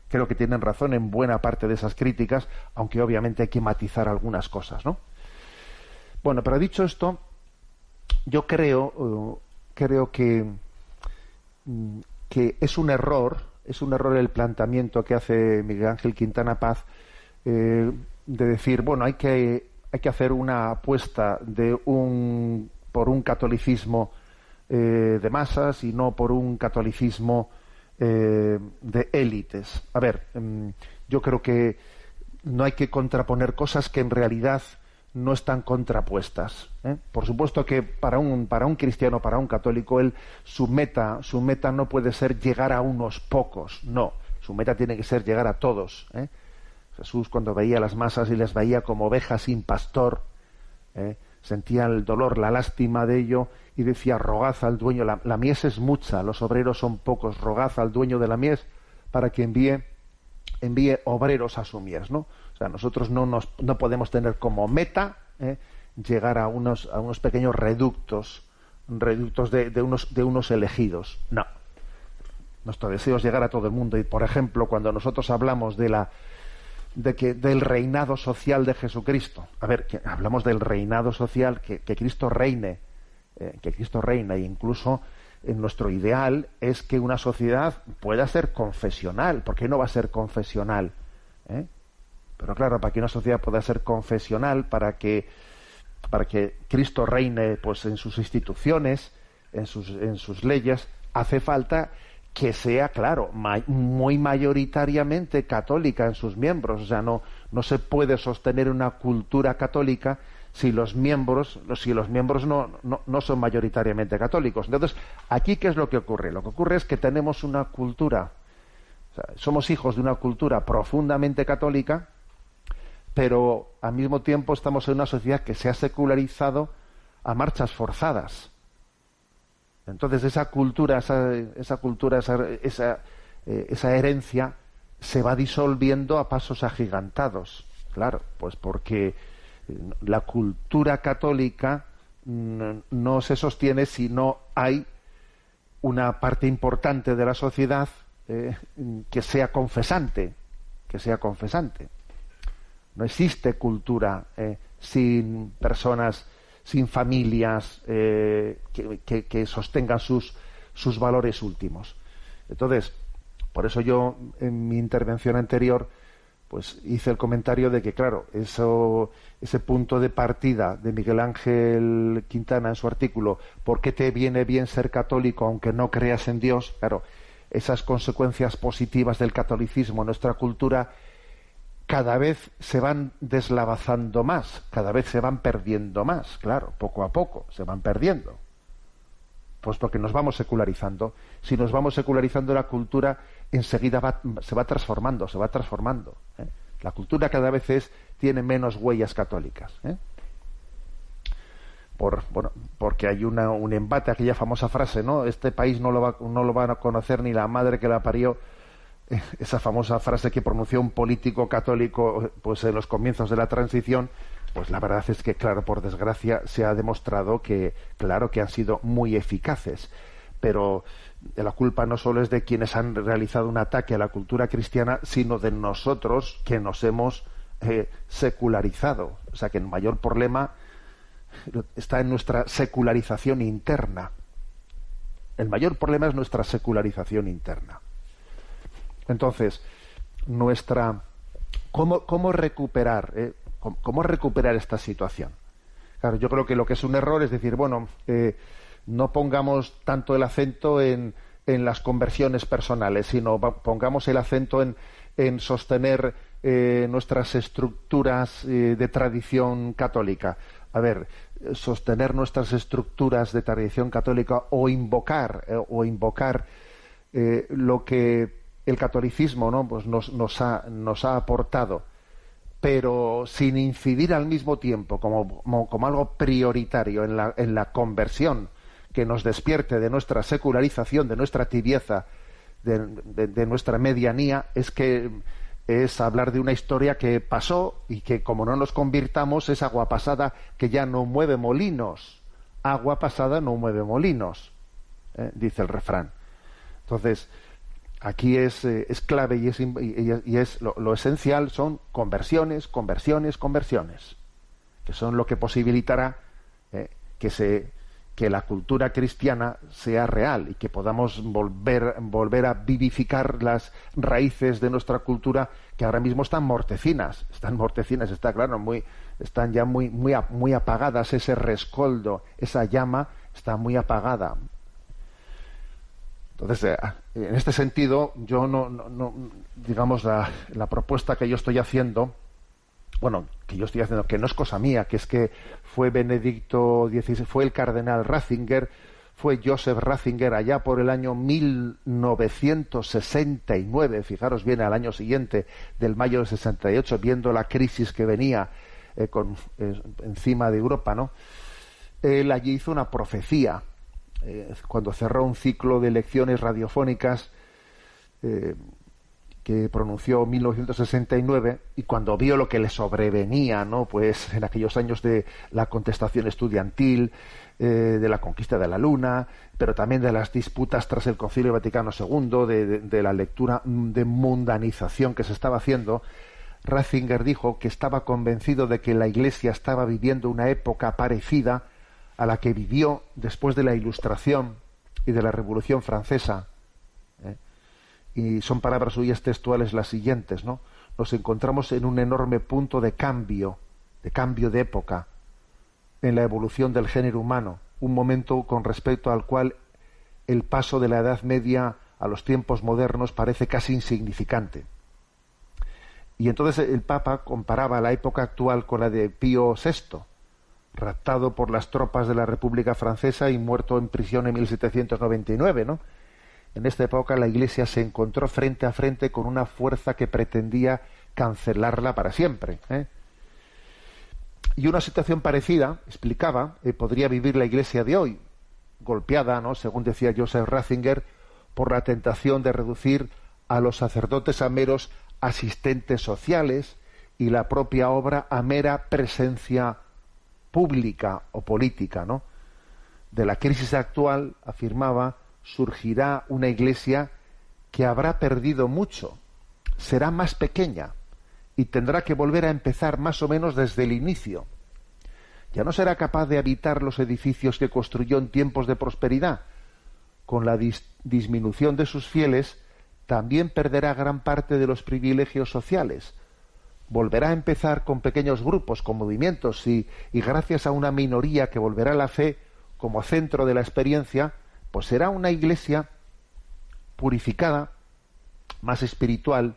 Creo que tienen razón en buena parte de esas críticas, aunque obviamente hay que matizar algunas cosas, ¿no? Bueno, pero dicho esto, yo creo que es un error el planteamiento que hace Miguel Ángel Quintana Paz, de decir, bueno, hay que hacer una apuesta por un catolicismo de masas y no por un catolicismo de élites. A ver, yo creo que no hay que contraponer cosas que en realidad no están contrapuestas, Por supuesto que para un cristiano, para un católico, su meta no puede ser llegar a unos pocos, no, su meta tiene que ser llegar a todos, Jesús, cuando veía a las masas y les veía como ovejas sin pastor, sentía el dolor, la lástima de ello, y decía: rogad al dueño, la mies es mucha, los obreros son pocos, rogad al dueño de la mies para que envíe obreros a su mies, ¿no? O sea, nosotros no podemos tener como meta llegar a unos pequeños reductos de unos elegidos. No. Nuestro deseo es llegar a todo el mundo. Y, por ejemplo, cuando nosotros hablamos del reinado social de Jesucristo, a ver, que hablamos del reinado social, que Cristo reine, e incluso en nuestro ideal es que una sociedad pueda ser confesional. ¿Por qué no va a ser confesional? Pero claro, para que una sociedad pueda ser confesional, para que Cristo reine pues en sus instituciones, en sus leyes, hace falta que sea, claro, muy mayoritariamente católica en sus miembros. O sea, no se puede sostener una cultura católica si los miembros no son mayoritariamente católicos. Entonces, aquí, ¿qué es lo que ocurre? Lo que ocurre es que tenemos una cultura, o sea, somos hijos de una cultura profundamente católica, pero al mismo tiempo estamos en una sociedad que se ha secularizado a marchas forzadas. Entonces esa herencia se va disolviendo a pasos agigantados. Claro, pues porque la cultura católica no se sostiene si no hay una parte importante de la sociedad que sea confesante. No existe cultura sin personas, sin familias que sostengan sus valores últimos. Entonces, por eso yo en mi intervención anterior pues hice el comentario de que, claro, ese punto de partida de Miguel Ángel Quintana en su artículo ¿Por qué te viene bien ser católico aunque no creas en Dios? Claro, esas consecuencias positivas del catolicismo en nuestra cultura cada vez se van deslavazando más, cada vez se van perdiendo más, claro, poco a poco se van perdiendo. Pues porque nos vamos secularizando. Si nos vamos secularizando, la cultura enseguida se va transformando. La cultura cada vez tiene menos huellas católicas. Porque hay un embate, aquella famosa frase, ¿no? Este país no lo va a conocer ni la madre que la parió. Esa famosa frase que pronunció un político católico pues en los comienzos de la transición, pues la verdad es que, claro, por desgracia se ha demostrado que, claro, que han sido muy eficaces, pero la culpa no solo es de quienes han realizado un ataque a la cultura cristiana, sino de nosotros que nos hemos secularizado. O sea que el mayor problema está en nuestra secularización interna. El mayor problema es nuestra secularización interna. Entonces, ¿cómo recuperar esta situación? Claro, yo creo que lo que es un error es decir, no pongamos tanto el acento en las conversiones personales, sino pongamos el acento en sostener nuestras estructuras de tradición católica. A ver, sostener nuestras estructuras de tradición católica o invocar lo que el catolicismo, ¿no? Pues nos ha aportado, pero sin incidir al mismo tiempo como algo prioritario en la conversión que nos despierte de nuestra secularización, de nuestra tibieza, de nuestra medianía, es hablar de una historia que pasó y que, como no nos convirtamos, es agua pasada que ya no mueve molinos. Agua pasada no mueve molinos, dice el refrán. Entonces, aquí es clave y es lo esencial son conversiones, que son lo que posibilitará que la cultura cristiana sea real y que podamos volver a vivificar las raíces de nuestra cultura que ahora mismo están mortecinas, está claro, están ya muy apagadas. Ese rescoldo, esa llama está muy apagada. Entonces, en este sentido, yo digamos, la propuesta que yo estoy haciendo, que no es cosa mía, que es que fue Benedicto XVI, fue el cardenal Ratzinger, fue Joseph Ratzinger allá por el año 1969, fijaros bien, al año siguiente del mayo del 68, viendo la crisis que venía encima de Europa, ¿no? Él allí hizo una profecía cuando cerró un ciclo de lecciones radiofónicas que pronunció en 1969, y cuando vio lo que le sobrevenía, ¿no? Pues en aquellos años de la contestación estudiantil, de la conquista de la Luna, pero también de las disputas tras el Concilio Vaticano II, de la lectura de mundanización que se estaba haciendo, Ratzinger dijo que estaba convencido de que la Iglesia estaba viviendo una época parecida a la que vivió después de la Ilustración y de la Revolución Francesa. Y son palabras suyas textuales las siguientes, ¿no? Nos encontramos en un enorme punto de cambio de época en la evolución del género humano, un momento con respecto al cual el paso de la Edad Media a los tiempos modernos parece casi insignificante. Y entonces el Papa comparaba la época actual con la de Pío VI, raptado por las tropas de la República Francesa y muerto en prisión en 1799, ¿no? En esta época la Iglesia se encontró frente a frente con una fuerza que pretendía cancelarla para siempre, Y una situación parecida, explicaba, podría vivir la Iglesia de hoy, golpeada, ¿no?, según decía Joseph Ratzinger, por la tentación de reducir a los sacerdotes a meros asistentes sociales y la propia obra a mera presencia pública o política, ¿no? De la crisis actual, afirmaba, surgirá una Iglesia que habrá perdido mucho, será más pequeña y tendrá que volver a empezar más o menos desde el inicio. Ya no será capaz de habitar los edificios que construyó en tiempos de prosperidad. Con la disminución de sus fieles, también perderá gran parte de los privilegios sociales. Volverá a empezar con pequeños grupos, con movimientos, y gracias a una minoría que volverá a la fe como centro de la experiencia, pues será una Iglesia purificada, más espiritual,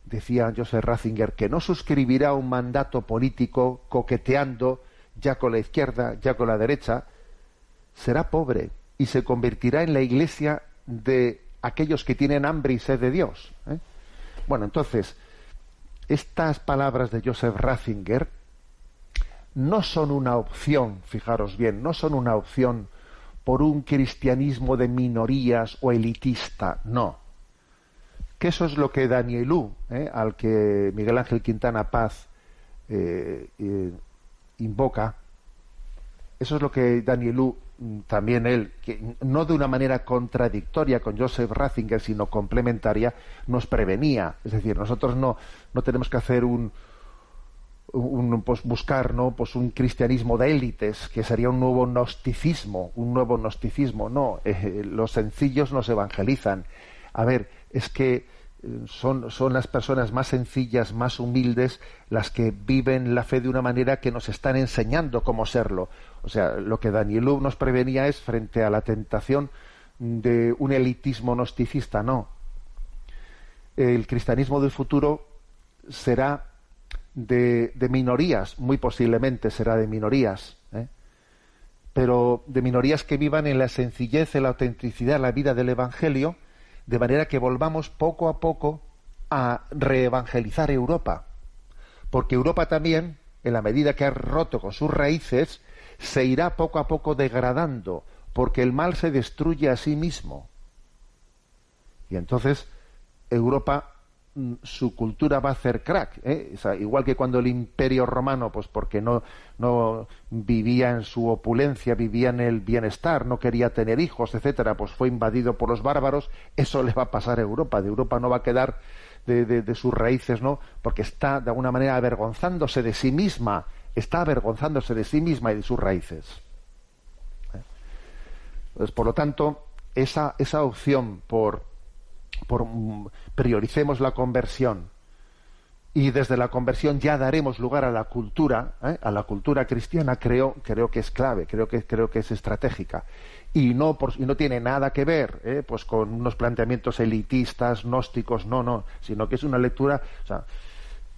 decía Joseph Ratzinger, que no suscribirá un mandato político coqueteando ya con la izquierda, ya con la derecha. Será pobre y se convertirá en la Iglesia de aquellos que tienen hambre y sed de Dios. Bueno, entonces, estas palabras de Joseph Ratzinger no son una opción, fijaros bien, no son una opción por un cristianismo de minorías o elitista, no. Que eso es lo que Danielú, al que Miguel Ángel Quintana Paz invoca, eso es lo que Danielú, también él, que no de una manera contradictoria con Joseph Ratzinger, sino complementaria, nos prevenía. Es decir, nosotros no tenemos que hacer buscar, ¿no?, pues un cristianismo de élites, que sería un nuevo gnosticismo, no, los sencillos nos evangelizan. A ver, es que son las personas más sencillas, más humildes, las que viven la fe de una manera que nos están enseñando cómo serlo. O sea, lo que Danielú nos prevenía es frente a la tentación de un elitismo gnosticista, no. El cristianismo del futuro será de minorías, muy posiblemente será de minorías, pero de minorías que vivan en la sencillez, en la autenticidad, en la vida del Evangelio, de manera que volvamos poco a poco a reevangelizar Europa, porque Europa también, en la medida que ha roto con sus raíces, se irá poco a poco degradando, porque el mal se destruye a sí mismo. Y entonces Europa, su cultura va a hacer crack, O sea, igual que cuando el Imperio Romano, pues porque no vivía en su opulencia, vivía en el bienestar, no quería tener hijos, etcétera, pues fue invadido por los bárbaros. Eso le va a pasar a Europa. De Europa no va a quedar de sus raíces, ¿no? Porque está de alguna manera avergonzándose de sí misma, y de sus raíces. Pues, por lo tanto, esa opción por prioricemos la conversión y desde la conversión ya daremos lugar a la cultura cristiana, creo que es clave, creo que es estratégica, y no tiene nada que ver pues con unos planteamientos elitistas, gnósticos, no, sino que es una lectura, o sea,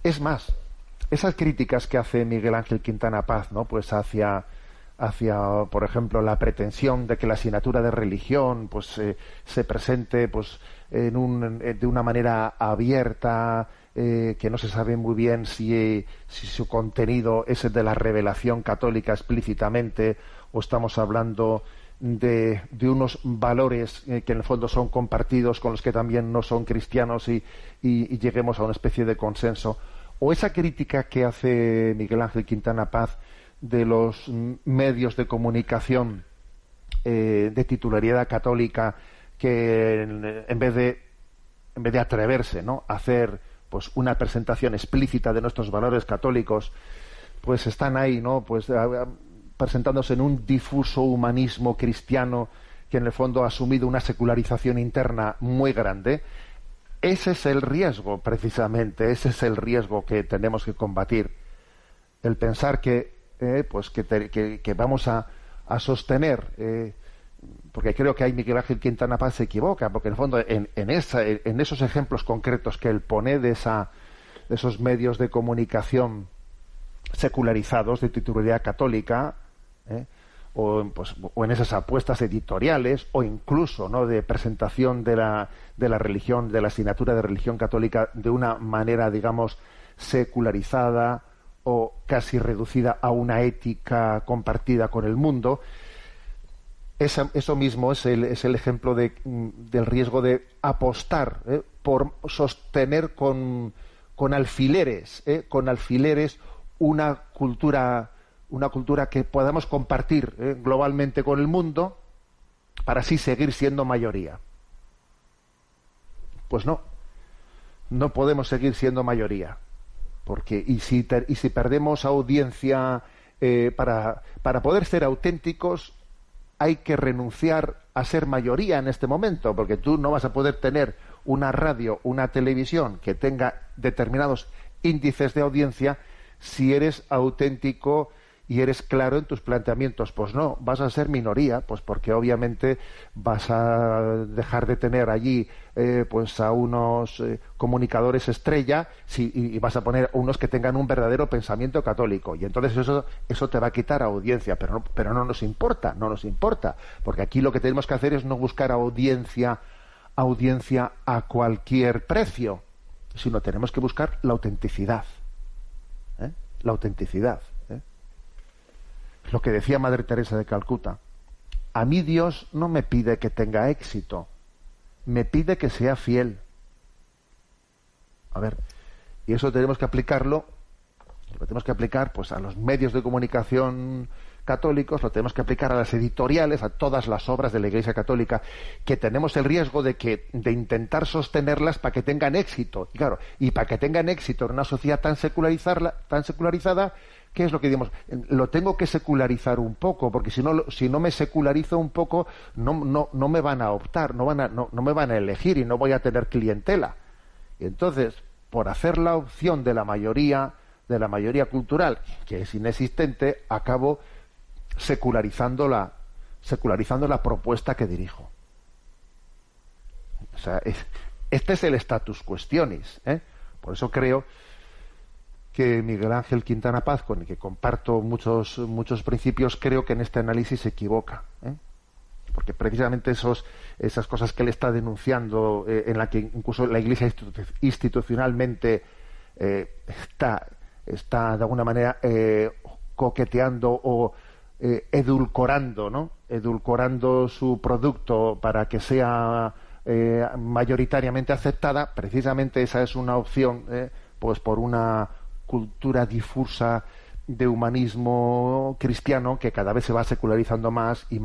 es más, esas críticas que hace Miguel Ángel Quintana Paz, ¿no?, pues hacia hacia, por ejemplo, la pretensión de que la asignatura de religión pues se presente pues de una manera abierta, que no se sabe muy bien si su contenido es el de la revelación católica explícitamente, o estamos hablando de unos valores que en el fondo son compartidos con los que también no son cristianos, y lleguemos a una especie de consenso. O esa crítica que hace Miguel Ángel Quintana Paz de los medios de comunicación de titularidad católica, que en vez de atreverse, ¿no?, a hacer pues una presentación explícita de nuestros valores católicos, pues están ahí, ¿no?, pues presentándose en un difuso humanismo cristiano que en el fondo ha asumido una secularización interna muy grande. Ese es el riesgo, precisamente, ese es el riesgo que tenemos que combatir. El pensar que vamos a sostener, porque creo que ahí Miguel Ángel Quintana Paz se equivoca, porque en el fondo en esos ejemplos concretos que él pone de esos medios de comunicación secularizados de titularidad católica, o en esas apuestas editoriales, o incluso, ¿no?, de presentación de la religión, de la asignatura de religión católica de una manera, digamos, secularizada o casi reducida a una ética compartida con el mundo. Eso mismo es el ejemplo del riesgo de apostar por sostener con alfileres una cultura que podamos compartir globalmente con el mundo, para así seguir siendo mayoría. Pues no podemos seguir siendo mayoría, porque y si perdemos audiencia, para poder ser auténticos hay que renunciar a ser mayoría en este momento, porque tú no vas a poder tener una radio, una televisión que tenga determinados índices de audiencia si eres auténtico y eres claro en tus planteamientos. Pues no, vas a ser minoría, pues porque obviamente vas a dejar de tener allí pues a unos comunicadores estrella, y vas a poner unos que tengan un verdadero pensamiento católico, y entonces eso te va a quitar audiencia, pero no nos importa, porque aquí lo que tenemos que hacer es no buscar audiencia a cualquier precio, sino tenemos que buscar la autenticidad, la autenticidad. Lo que decía Madre Teresa de Calcuta: a mí Dios no me pide que tenga éxito, me pide que sea fiel. A ver, y eso tenemos que aplicarlo, lo tenemos que aplicar pues a los medios de comunicación católicos, lo tenemos que aplicar a las editoriales, a todas las obras de la Iglesia Católica, que tenemos el riesgo de intentar sostenerlas para que tengan éxito. Y claro, y para que tengan éxito en una sociedad tan secularizada, ¿qué es lo que digamos? Lo tengo que secularizar un poco, porque si no me secularizo un poco, no me van a optar, no me van a elegir, y no voy a tener clientela. Y entonces, por hacer la opción de la mayoría cultural, que es inexistente, acabo secularizando la propuesta que dirijo. O sea, este es el status questionis, Por eso creo que Miguel Ángel Quintana Paz, con el que comparto muchos principios, creo que en este análisis se equivoca, porque precisamente esas cosas que él está denunciando, en la que incluso la Iglesia institucionalmente está de alguna manera coqueteando o edulcorando su producto para que sea mayoritariamente aceptada, precisamente esa es una opción, pues por una cultura difusa de humanismo cristiano que cada vez se va secularizando más, y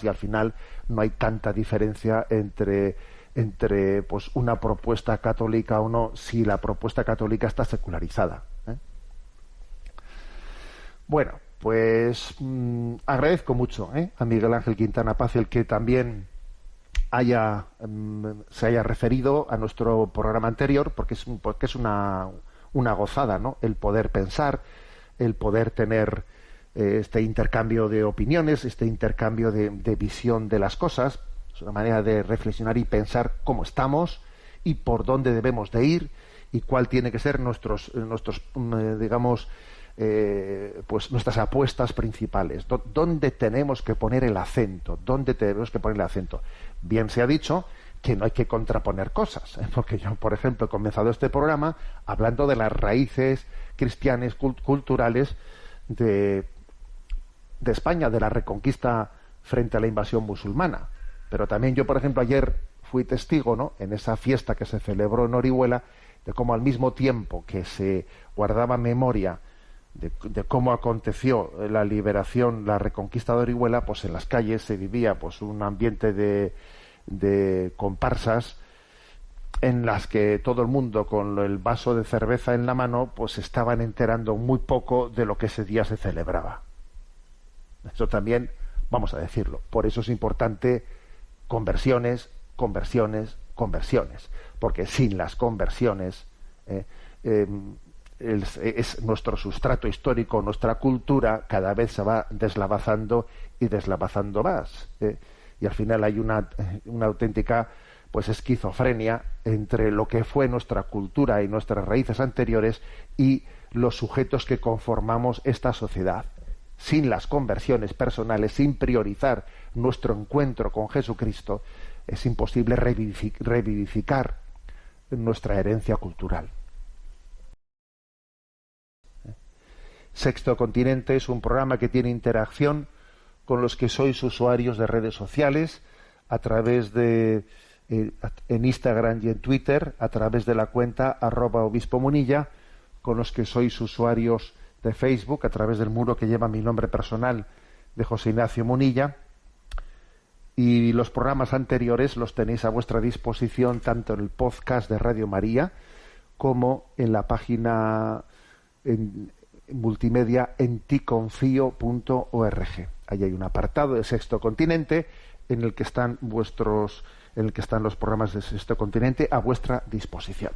al final no hay tanta diferencia entre pues una propuesta católica o no, si la propuesta católica está secularizada. Bueno, pues agradezco mucho a Miguel Ángel Quintana Paz el que también se haya referido a nuestro programa anterior, porque es una gozada, ¿no?, el poder pensar, el poder tener este intercambio de opiniones, este intercambio de visión de las cosas. Es una manera de reflexionar y pensar cómo estamos y por dónde debemos de ir, y cuál tiene que ser nuestros digamos, pues nuestras apuestas principales, dónde tenemos que poner el acento, Bien se ha dicho que no hay que contraponer cosas, porque yo, por ejemplo, he comenzado este programa hablando de las raíces cristianas culturales de España, de la reconquista frente a la invasión musulmana. Pero también yo, por ejemplo, ayer fui testigo, ¿no?, en esa fiesta que se celebró en Orihuela, de cómo al mismo tiempo que se guardaba memoria de cómo aconteció la liberación, la reconquista de Orihuela, pues en las calles se vivía pues un ambiente de comparsas en las que todo el mundo con el vaso de cerveza en la mano pues estaban enterando muy poco de lo que ese día se celebraba. Esto también, vamos a decirlo, por eso es importante conversiones, porque sin las conversiones es nuestro sustrato histórico, nuestra cultura cada vez se va deslavazando y deslavazando más, y al final hay una auténtica pues esquizofrenia entre lo que fue nuestra cultura y nuestras raíces anteriores y los sujetos que conformamos esta sociedad. Sin las conversiones personales, sin priorizar nuestro encuentro con Jesucristo, es imposible revivificar nuestra herencia cultural. Sexto Continente es un programa que tiene interacción con los que sois usuarios de redes sociales a través de en Instagram y en Twitter, a través de la cuenta @obispomunilla, con los que sois usuarios de Facebook a través del muro que lleva mi nombre personal de José Ignacio Munilla, y los programas anteriores los tenéis a vuestra disposición tanto en el podcast de Radio María como en la página en multimedia enticonfio.org. Ahí hay un apartado de Sexto Continente en el que están los programas de Sexto Continente a vuestra disposición.